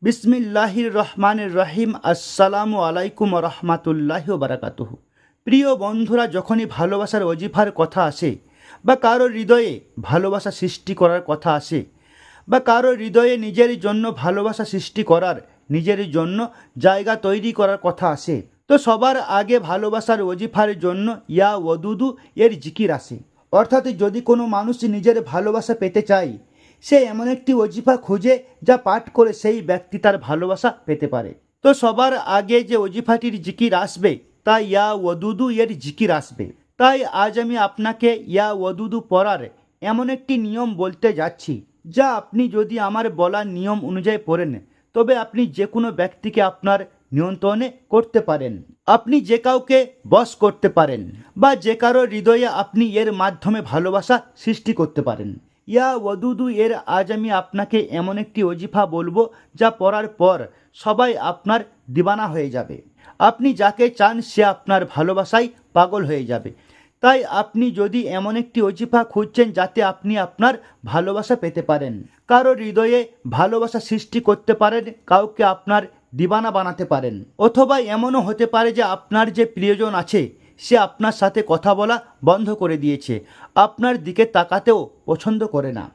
বিসমিল্লাহির রহমানির রহিম। আসসালামু আলাইকুম রহমাতুল্লাহি ওয়া বারাকাতুহু। প্রিয় বন্ধুরা, যখনই ভালোবাসার অজিফার কথা আসে বা কারো হৃদয়ে ভালোবাসা সৃষ্টি করার কথা আসে বা কারো হৃদয়ে নিজের জন্য ভালোবাসা সৃষ্টি করার, নিজের জন্য জায়গা তৈরি করার কথা আসে, তো সবার আগে ভালোবাসার অজিফার জন্য ইয়া ওয়াদুদু এর জিকির আসে। অর্থাৎ যদি কোনো মানুষ নিজের ভালোবাসা পেতে চায়, সে এমন একটি অজিফা খুঁজে যা পাঠ করে সেই ব্যক্তি তার ভালোবাসা পেতে পারে। তো সবার আগে যে অজিফাটির জিকির আসবে তা ইয়া ওয়াদুদু এর জিকির আসবে। তাই আজ আমি আপনাকে ইয়া ওয়াদুদু পড়ার এমন একটি নিয়ম বলতে যাচ্ছি, যা আপনি যদি আমার বলার নিয়ম অনুযায়ী পড়েন, তবে আপনি যে কোনো ব্যক্তিকে আপনার নিয়ন্ত্রণে করতে পারেন, আপনি যে কাউকে বশ করতে পারেন বা যে কারো হৃদয়ে আপনি এর মাধ্যমে ভালোবাসা সৃষ্টি করতে পারেন। ইয়া ওয়াদুদু এর আজ আমি আপনাকে এমন একটি অজিফা বলবো যা পড়ার পর সবাই আপনার দিওয়ানা হয়ে যাবে। আপনি যাকে চান সে আপনার ভালোবাসায় পাগল হয়ে যাবে। তাই আপনি যদি এমন একটি অজিফা খুঁজছেন যাতে আপনি আপনার ভালোবাসা পেতে পারেন, কারো হৃদয়ে ভালোবাসা সৃষ্টি করতে পারেন, কাউকে আপনার দিওয়ানা বানাতে পারেন, অথবা এমনও হতে পারে যে আপনার যে প্রিয়জন আছে সে আপনার সাথে কথা বলা বন্ধ করে দিয়েছে, আপনার দিকে তাকাতেও পছন্দ করে না।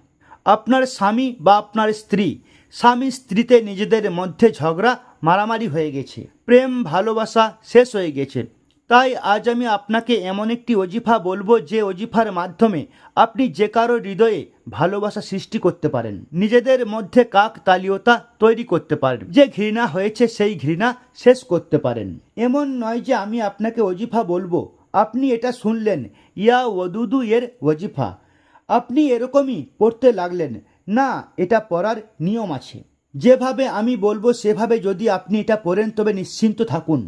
আপনার স্বামী বা আপনার স্ত্রী, স্বামী স্ত্রীতে নিজেদের মধ্যে ঝগড়া মারামারি হয়ে গেছে, প্রেম ভালোবাসা শেষ হয়ে গেছে। তাই আজ আমি আপনাকে এমন একটি অজিফা বলবো যে অজিফার মাধ্যমে আপনি যে কারো হৃদয়ে ভালোবাসা সৃষ্টি করতে পারেন, নিজেদের মধ্যে কাকতালীয়তা তৈরি করতে পারেন, যে ঘৃণা হয়েছে সেই ঘৃণা শেষ করতে পারেন। এমন নয় যে আমি আপনাকে অজিফা বলবো, আপনি এটা শুনলেন ইয়া ওয়াদুদু এর ওজিফা, আপনি এরকমই পড়তে লাগলেন। না, এটা পড়ার নিয়ম আছে। যেভাবে আমি বলবো সেভাবে যদি আপনি এটা পড়েন তবে নিশ্চিন্ত থাকুন,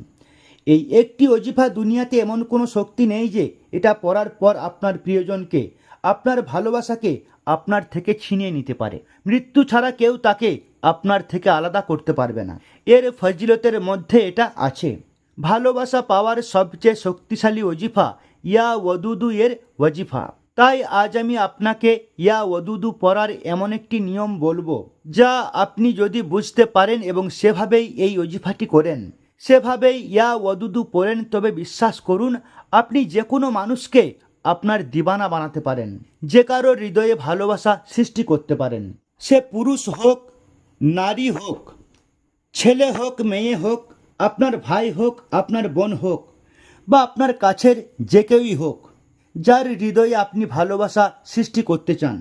এই একটি অজিফা দুনিয়াতে এমন কোনো শক্তি নেই যে এটা পড়ার পর আপনার প্রিয়জনকে, আপনার ভালোবাসাকে আপনার থেকে ছিনিয়ে নিতে পারে। মৃত্যু ছাড়া কেউ তাকে আপনার থেকে আলাদা করতে পারবে না। এর ফজিলতের মধ্যে এটা আছে। ভালোবাসা পাওয়ার সবচেয়ে শক্তিশালী অজিফা ইয়া ওয়াদুদু এর ওজিফা। তাই আজ আমি আপনাকে ইয়া ওয়াদুদু পড়ার এমন একটি নিয়ম বলবো, যা আপনি যদি বুঝতে পারেন এবং সেভাবেই এই অজিফাটি করেন, সেভাবেই ইয়া ওয়াদুদু পড়েন, তবে বিশ্বাস করুন আপনি যে কোনো মানুষকে আপনার দিওয়ানা বানাতে পারেন, যে কারো হৃদয়ে ভালোবাসা সৃষ্টি করতে পারেন। সে পুরুষ হোক, নারী হোক, ছেলে হোক, মেয়ে হোক, আপনার ভাই হোক, আপনার বোন হোক, বা আপনার কাছের যে কেউই হোক, যার হৃদয়ে আপনি ভালোবাসা সৃষ্টি করতে চান,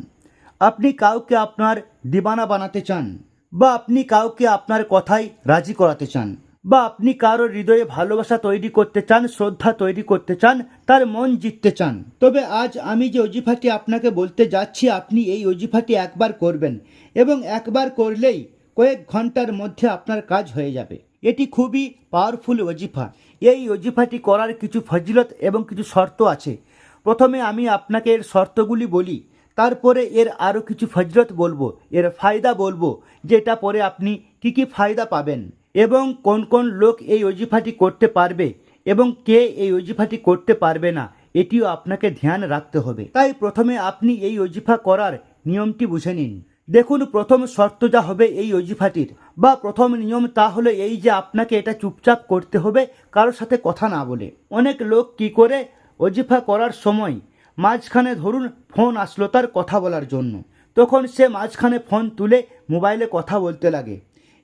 আপনি কাউকে আপনার দিওয়ানা বানাতে চান, বা আপনি কাউকে আপনার কথায় রাজি করাতে চান, বা আপনি কারো হৃদয়ে ভালোবাসা তৈরি করতে চান, শ্রদ্ধা তৈরি করতে চান, তার মন জিততে চান, তবে আজ আমি যে অজিফাটি আপনাকে বলতে যাচ্ছি, আপনি এই অজিফাটি একবার করবেন এবং একবার করলেই কয়েক ঘন্টার মধ্যে আপনার কাজ হয়ে যাবে। এটি খুবই পাওয়ারফুল অজিফা। এই অজিফাটি করার কিছু ফজিলত এবং কিছু শর্ত আছে। প্রথমে আমি আপনাকে এর শর্তগুলি বলি, তারপরে এর আরও কিছু ফজিলত বলবো, এর ফায়দা বলবো, যেটা পরে আপনি কি কি ফায়দা পাবেন এবং কোন কোন লোক এই অজিফাটি করতে পারবে এবং কে এই অজিফাটি করতে পারবে না, এটিও আপনাকে ধ্যান রাখতে হবে। তাই প্রথমে আপনি এই অজিফা করার নিয়মটি বুঝে নিন। দেখুন, প্রথম শর্ত যা হবে এই অজিফাটির বা প্রথম নিয়ম তা হলো এই যে আপনাকে এটা চুপচাপ করতে হবে, কারোর সাথে কথা না বলে। অনেক লোক কি করে, অজিফা করার সময় মাঝখানে ধরুন ফোন আসলো তার কথা বলার জন্য, তখন সে মাঝখানে ফোন তুলে মোবাইলে কথা বলতে লাগে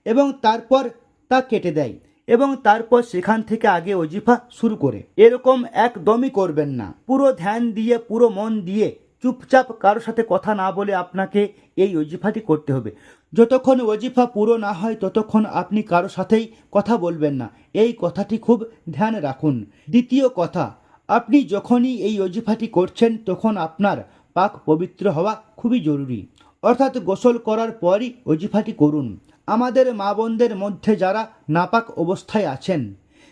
এবং তারপর তা কেটে দেয় এবং তারপর সেখান থেকে আগে অজিফা শুরু করে। এরকম একদমই করবেন না। পুরো ধ্যান দিয়ে, পুরো মন দিয়ে, চুপচাপ কারোর সাথে কথা না বলে আপনাকে এই অজিফাটি করতে হবে। যতক্ষণ অজিফা পুরো না হয় ততক্ষণ আপনি কারোর সাথেই কথা বলবেন না, এই কথাটি খুব ধ্যান রাখুন। দ্বিতীয় কথা, আপনি যখনই এই অজিফাটি করছেন তখন আপনার পাক পবিত্র হওয়া খুবই জরুরি, অর্থাৎ গোসল করার পরই অজিফাটি করুন। আমাদের মা বোনদের মধ্যে যারা নাপাক অবস্থায় আছেন,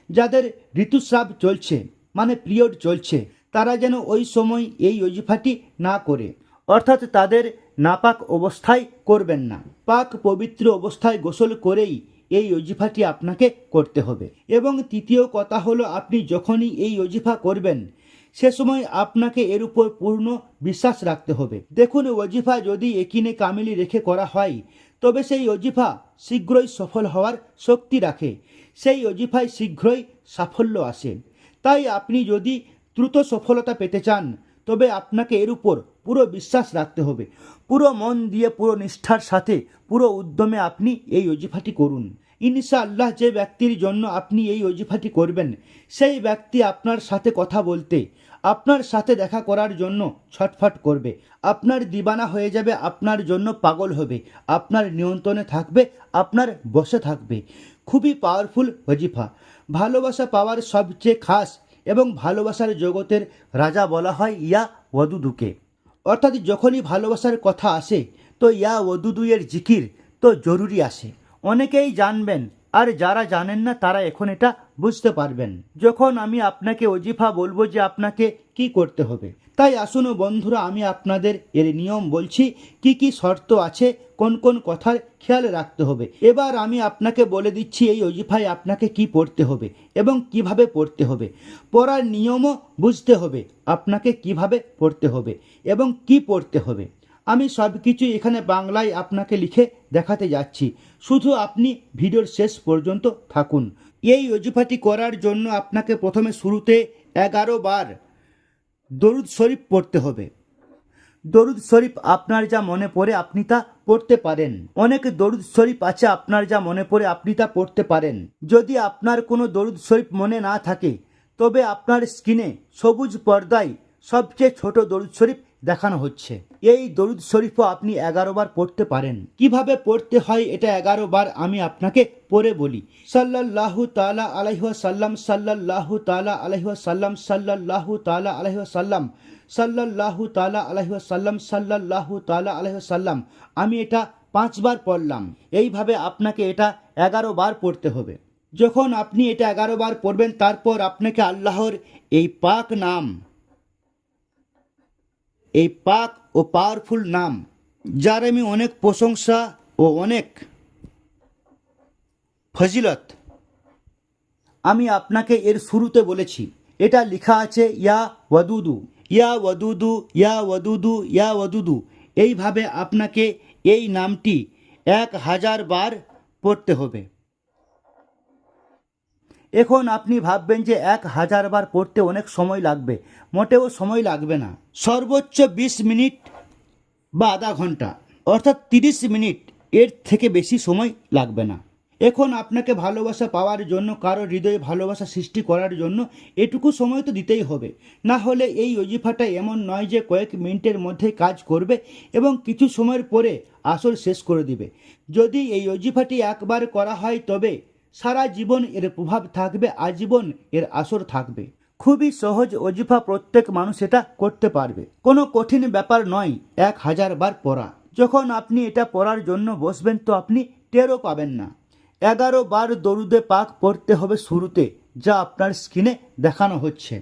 যাদের ঋতুস্রাব চলছে মানে পিরিয়ড চলছে, তারা যেন ওই সময় এই অজিফাটি না করে, অর্থাৎ তাদের নাপাক অবস্থায় করবেন না। পাক পবিত্র অবস্থায় গোসল করেই এই অজিফাটি আপনাকে করতে হবে। এবং তৃতীয় কথা হলো, আপনি যখনই এই অজিফা করবেন সে সময় আপনাকে এর উপর পূর্ণ বিশ্বাস রাখতে হবে। দেখুন, ওজিফা যদি একিনে কামিলি রেখে করা হয় তবে সেই ওজিফা শীঘ্রই সফল হওয়ার শক্তি রাখে, সেই ওজিফায় শীঘ্রই সাফল্য আসে। তাই আপনি যদি দ্রুত সফলতা পেতে চান তবে আপনাকে এর উপর পুরো বিশ্বাস রাখতে হবে। পুরো মন দিয়ে, পুরো নিষ্ঠার সাথে, পুরো উদ্যমে আপনি এই ওজিফাটি করুন। ইনশাআল্লাহ যে ব্যক্তির জন্য আপনি এই ওজিফাটি করবেন সেই ব্যক্তি আপনার সাথে কথা বলতে, আপনার সাথে দেখা করার জন্য ছটফট করবে, আপনার দিবানা হয়ে যাবে, আপনার জন্য পাগল হবে, আপনার নিয়ন্ত্রণে থাকবে, আপনার বসে থাকবে। খুবই পাওয়ারফুল ওজিফা। ভালোবাসা পাওয়ার সবচেয়ে খাস এবং ভালোবাসার জগতের রাজা বলা হয় ইয়া ওয়াদুদুকে। অর্থাৎ যখনই ভালোবাসার কথা আসে তো ইয়া ওয়াদুদু এর জিকির তো জরুরি আসে। অনেকেই জানবেন, আর যারা জানেন না তারা এখন এটা বুঝতে পারবেন যখন আমি আপনাকে ওজিফা বলবো যে আপনাকে কি করতে হবে। তাই আসুন বন্ধুরা, আমি আপনাদের এর নিয়ম বলছি, কি কি শর্ত আছে, কোন কোন কথার খেয়াল রাখতে হবে। এবার আমি আপনাকে বলে দিচ্ছি এই ওজিফায় আপনাকে কি পড়তে হবে এবং কিভাবে পড়তে হবে। পড়ার নিয়মও বুঝতে হবে, আপনাকে কিভাবে পড়তে হবে এবং কি পড়তে হবে। আমি সব কিছু এখানে বাংলায় আপনাকে লিখে দেখাতে যাচ্ছি, শুধু আপনি ভিডিওর শেষ পর্যন্ত থাকুন। এই ওজিফাটি করার জন্য আপনাকে প্রথমে শুরুতে 11 বার দরুদ শরীফ পড়তে হবে। দরুদ শরীফ আপনার যা মনে পড়ে আপনি তা পড়তে পারেন। অনেক দরুদ শরীফ আছে, আপনার যা মনে পড়ে আপনি তা পড়তে পারেন। যদি আপনার কোনো দরুদ শরীফ মনে না থাকে তবে আপনার স্ক্রিনে সবুজ পর্দায় সবচেয়ে ছোট দরুদ শরীফ দেখানো হচ্ছে। এই দরুদ শরীফও আপনি 11 বার পড়তে পারেন। কিভাবে পড়তে হয় এটা 11 বার আমি আপনাকে পড়ে বলি। সাল্লাল্লাহু তাআলা আলাইহি ওয়াসাল্লাম, সাল্লাল্লাহু তাআলা আলাইহি ওয়াসাল্লাম, সাল্লাল্লাহু তাআলা আলাইহি ওয়াসাল্লাম, সাল্লাল্লাহু তাআলা আলাইহি ওয়াসাল্লাম, সাল্লাল্লাহু তাআলা আলাইহি ওয়াসাল্লাম। আমি এটা 5 বার পড়লাম। এইভাবে আপনাকে এটা 11 বার পড়তে হবে। যখন আপনি এটা 11 বার পড়বেন তারপর আপনাকে আল্লাহর এই পাক নাম, এই পাক ও পাওয়ারফুল নাম, যার আমি অনেক প্রশংসা ও অনেক ফজিলত আমি আপনাকে এর শুরুতে বলেছি। এটা লেখা আছে ইয়া ওয়াদুদু, ইয়া ওয়াদুদু, ইয়া ওয়াদুদু, ইয়া ওয়াদুদু। এইভাবে আপনাকে এই নামটি 1000 বার পড়তে হবে। এখন আপনি ভাববেন যে 1000 বার পড়তে অনেক সময় লাগবে। মোটেও সময় লাগবে না। সর্বোচ্চ 20 মিনিট বা আধা ঘন্টা, অর্থাৎ 30 মিনিট, এর থেকে বেশি সময় লাগবে না। এখন আপনাকে ভালোবাসা পাওয়ার জন্য, কারো হৃদয়ে ভালোবাসা সৃষ্টি করার জন্য এটুকু সময় তো দিতেই হবে। না হলে এই ওজিফাটা এমন নয় যে কয়েক মিনিটের মধ্যে কাজ করবে এবং কিছু সময়ের পরে আসর শেষ করে দিবে। যদি এই ওজিফাটি একবার করা হয় তবে সারা জীবন এর প্রভাব থাকবে, আজীবন এর আসর থাকবে। খুবই সহজ ওজিফা, প্রত্যেক মানুষ এটা করতে পারবে। কোনো কঠিন ব্যাপার নয় 1000 বার পড়া। যখন আপনি এটা পড়ার জন্য বসবেন তো আপনি টেরও পাবেন না। 11 বার দরুদে পাক পড়তে হবে শুরুতে, যা আপনার স্ক্রিনে দেখানো হচ্ছে।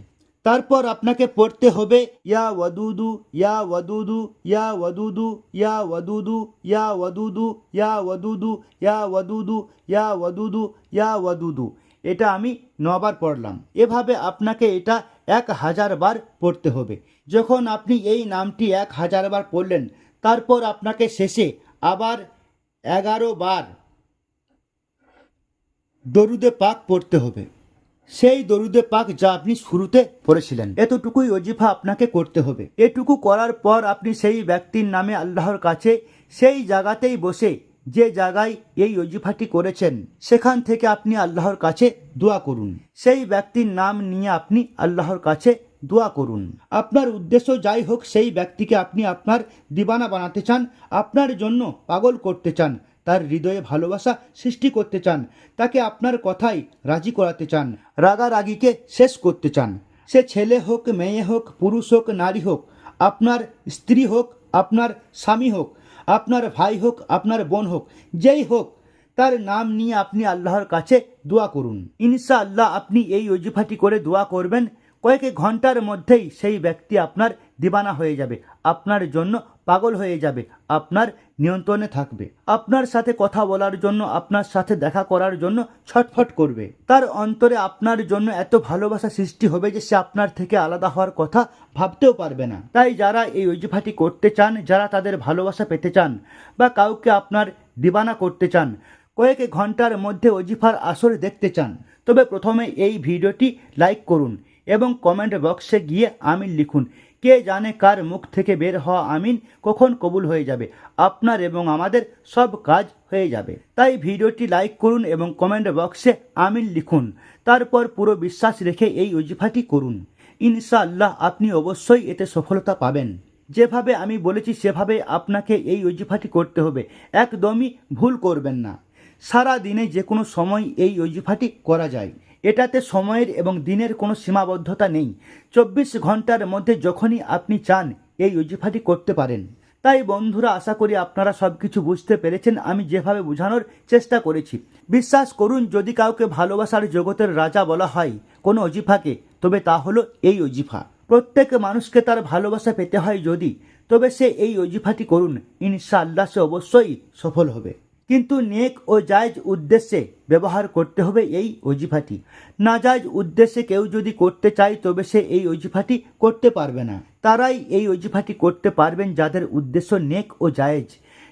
তারপর আপনাকে পড়তে হবে ইয়া ওয়াদুদু, ইয়া ওয়াদুদু, ইয়া ওয়াদুদু, ইয়া ওয়াদুদু, ইয়া ওয়াদুদু, ইয়া ওয়াদুদু, ইয়া ওয়াদুদু, ইয়া ওয়াদুদু, ইয়া ওয়াদুদু। এটা আমি 9 বার পড়লাম। এভাবে আপনাকে এটা 1000 বার পড়তে হবে। যখন আপনি এই নামটি 1000 বার পড়লেন তারপর আপনাকে শেষে আবার 11 বার দরুদে পাক পড়তে হবে। সেই দরুদে পাক যা আপনি শুরুতে পড়েছিলেন। এতটুকুই ওজিফা আপনাকে করতে হবে। এটুকু করার পর আপনি সেই ব্যক্তির নামে আল্লাহর কাছে সেই জায়গাতেই বসে, যে জায়গায় এই ওজিফাটি করেছেন সেখান থেকে আপনি আল্লাহর কাছে দোয়া করুন। সেই ব্যক্তির নাম নিয়ে আপনি আল্লাহর কাছে দোয়া করুন। আপনার উদ্দেশ্য যাই হোক, সেই ব্যক্তিকে আপনি আপনার দিবানা বানাতে চান, আপনার জন্য পাগল করতে চান, তার হৃদয়ে ভালোবাসা সৃষ্টি করতে চান, তাকে আপনার কথাই রাজি করাতে চান, রাগারাগিকে শেষ করতে চান। সে ছেলে হোক, মেয়ে হোক, পুরুষ হোক, নারী হোক, আপনার স্ত্রী হোক, আপনার স্বামী হোক, আপনার ভাই হোক, আপনার বোন হোক, যেই হোক, তার নাম নিয়ে আপনি আল্লাহর কাছে দোয়া করুন। ইনশাআল্লাহ আপনি এই ওজিফাটি করে দোয়া করবেন, কয়েক ঘন্টার মধ্যেই সেই ব্যক্তি আপনার দিবানা হয়ে যাবে, আপনার জন্য পাগল হয়ে যাবে, আপনার নিয়ন্ত্রণে থাকবে। আপনার সাথে কথা বলার জন্য, আপনার সাথে দেখা করার জন্য ছটফট করবে। তার অন্তরে আপনার জন্য এত ভালোবাসা সৃষ্টি হবে যে সে আপনার থেকে আলাদা হওয়ার কথা ভাবতেও পারবে না। তাই যারা এই ওজিফাটি করতে চান, যারা তাদের ভালোবাসা পেতে চান বা কাউকে আপনার দিবানা করতে চান, কয়েক ঘন্টার মধ্যে ওজিফার আসর দেখতে চান, তবে প্রথমে এই ভিডিওটি লাইক করুন এবং কমেন্ট বক্সে গিয়ে আমিন লিখুন। কে জানে কার মুখ থেকে বের হওয়া আমিন কখন কবুল হয়ে যাবে, আপনার এবং আমাদের সব কাজ হয়ে যাবে। তাই ভিডিওটি লাইক করুন এবং কমেন্ট বক্সে আমিন লিখুন। তারপর পুরো বিশ্বাস রেখে এই ওজিফাটি করুন। ইনশাআল্লাহ আপনি অবশ্যই এতে সফলতা পাবেন। যেভাবে আমি বলেছি সেভাবে আপনাকে এই ওজিফাটি করতে হবে, একদমই ভুল করবেন না। সারা দিনে যে কোনো সময় এই ওজিফাটি করা যায়, এটাতে সময়ের এবং দিনের কোনো সীমাবদ্ধতা নেই। 24 ঘন্টার মধ্যে যখনই আপনি চান এই ওজিফাটি করতে পারেন। তাই বন্ধুরা, আশা করি আপনারা সব কিছু বুঝতে পেরেছেন আমি যেভাবে বোঝানোর চেষ্টা করেছি। বিশ্বাস করুন, যদি কাউকে ভালোবাসার জগতের রাজা বলা হয় কোনো ওজিফাকে, তবে তা হলো এই ওজিফা। প্রত্যেক মানুষকে তার ভালোবাসা পেতে হয় যদি, তবে সে এই ওজিফাটি করুন, ইনশাআল্লাহ সে অবশ্যই সফল হবে। কিন্তু নেক ও জায়েজ উদ্দেশ্যে ব্যবহার করতে হবে এই ওজিফাটি। নাজায়েজ উদ্দেশ্যে কেউ যদি করতে চায় তবে সে এই ওজিফাটি করতে পারবে না। তারাই এই ওজিফাটি করতে পারবেন যাদের উদ্দেশ্য নেক ও জায়েজ,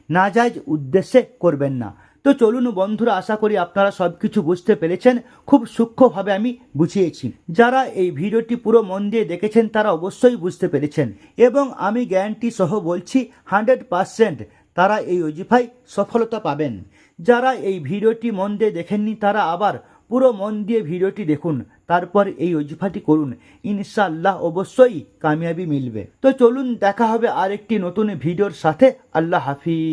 নাজায়েজ উদ্দেশ্যে করবেন না। তো চলুন বন্ধুরা, আশা করি আপনারা সব কিছু বুঝতে পেরেছেন। খুব সূক্ষ্মভাবে আমি বুঝিয়েছি। যারা এই ভিডিওটি পুরো মন দিয়ে দেখেছেন তারা অবশ্যই বুঝতে পেরেছেন এবং আমি গ্যারান্টি সহ বলছি 100% তারা এই ওজিফায় সফলতা পাবেন। যারা এই ভিডিওটি মন দিয়ে দেখেননি তারা আবার পুরো মন দিয়ে ভিডিওটি দেখুন, তারপর এই ওজিফাটি করুন, ইনশাআল্লাহ অবশ্যই কামিয়াবি মিলবে। তো চলুন, দেখা হবে আরেকটি নতুন ভিডিওর সাথে। আল্লাহ হাফিজ।